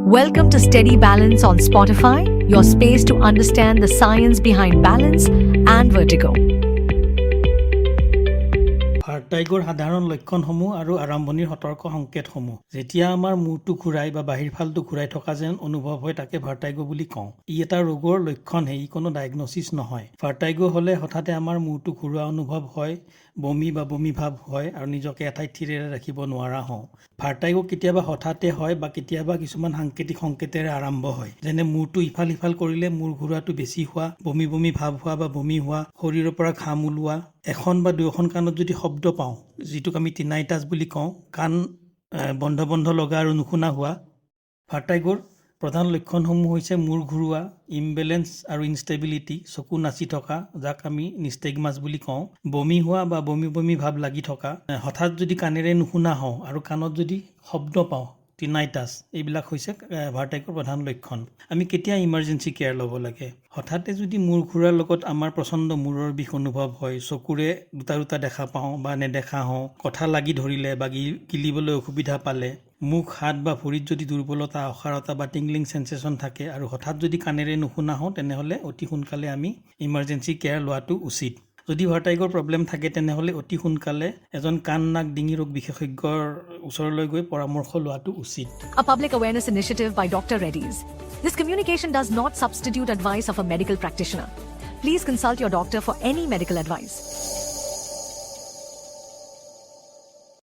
Welcome to Steady Balance on Spotify, your space to understand the science behind balance and vertigo. ভাৰ্টাইগৰ সাধাৰণ লক্ষণসমূহ আৰু আৰম্ভণিৰ সতৰ্ক সংকেতসমূহ। যেতিয়া আমাৰ মূৰটো ঘূৰাই বা বাহিৰ ফালটো ঘূৰাই থকা যেন অনুভৱ হয় তাকে ভাৰ্টাইগো বুলি কওঁ। ই এটা ৰোগৰ লক্ষণহে, ই কোনো ডায়েগনচিছ নহয়। ভাৰ্টাইগো হ'লে হঠাতে আমাৰ মূৰটো ঘূৰোৱা অনুভৱ হয়, বমি বা বমি ভাৱ হয় আৰু নিজকে এঠাইত থিৰেৰে ৰাখিব নোৱাৰা হওঁ। ভাৰ্টাইগো কেতিয়াবা হঠাতে হয় বা কেতিয়াবা কিছুমান সাংকেতিক সংকেতেৰে আৰম্ভ হয়, যেনে মূৰটো ইফাল সিফাল কৰিলে মূৰ ঘূৰোৱাটো বেছি হোৱা, বমি বমি ভাৱ হোৱা বা বমি হোৱা, শৰীৰৰ পৰা ঘাম ওলোৱা, এখন বা দুয়োখন কাণত যদি শব্দ পাওঁ, যিটোক আমি টিনাইটাছ বুলি কওঁ, কাণ বন্ধ বন্ধ লগা আৰু নুশুনা হোৱা। ভাৰ্টাইগোৰ প্ৰধান লক্ষণসমূহ হৈছে মূৰ ঘূৰোৱা, ইমবেলেঞ্চ আৰু ইনষ্টেবিলিটি, চকু নাচি থকা, যাক আমি নিষ্টেগমাছ বুলি কওঁ, বমি হোৱা বা বমি বমি ভাৱ লাগি থকা, হঠাৎ যদি কাণেৰে নুশুনা হওঁ আৰু কাণত যদি শব্দ পাওঁ, টিনাইটাছ, এইবিলাক হৈছে ভাৰ্টাইগোৰ প্ৰধান লক্ষণ। আমি কেতিয়া ইমাৰ্জেঞ্চি কেয়াৰ ল'ব লাগে? হঠাতে যদি মূৰ ঘূৰাৰ লগত আমাৰ প্ৰচণ্ড মূৰৰ বিষ অনুভৱ হয়, চকুৰে দুটা দুটা দেখা পাওঁ বা নেদেখা হওঁ, কথা লাগি ধৰিলে বা গিলিবলৈ অসুবিধা পালে, মুখ হাত বা ভৰিত যদি দুৰ্বলতা, অসাৰতা বা টিংলিং সেন্সেশ্যন থাকে আৰু হঠাৎ যদি কাণেৰে নুশুনা হওঁ, তেনেহ'লে অতি সোনকালে আমি ইমাৰ্জেঞ্চি কেয়াৰ লোৱাটো উচিত। যদি ভাৰ্টাইগোৰ প্ৰব্লেম থাকে তেনেহ'লে অতি সোনকালে এজন কাণ নাক ডিঙি ৰোগ বিশেষজ্ঞৰ ওচৰলৈ গৈ পৰামৰ্শ লোৱাটো উচিত। A public awareness initiative by Dr. Reddy's. This communication does not substitute advice of a medical practitioner. Please consult your doctor for any medical advice.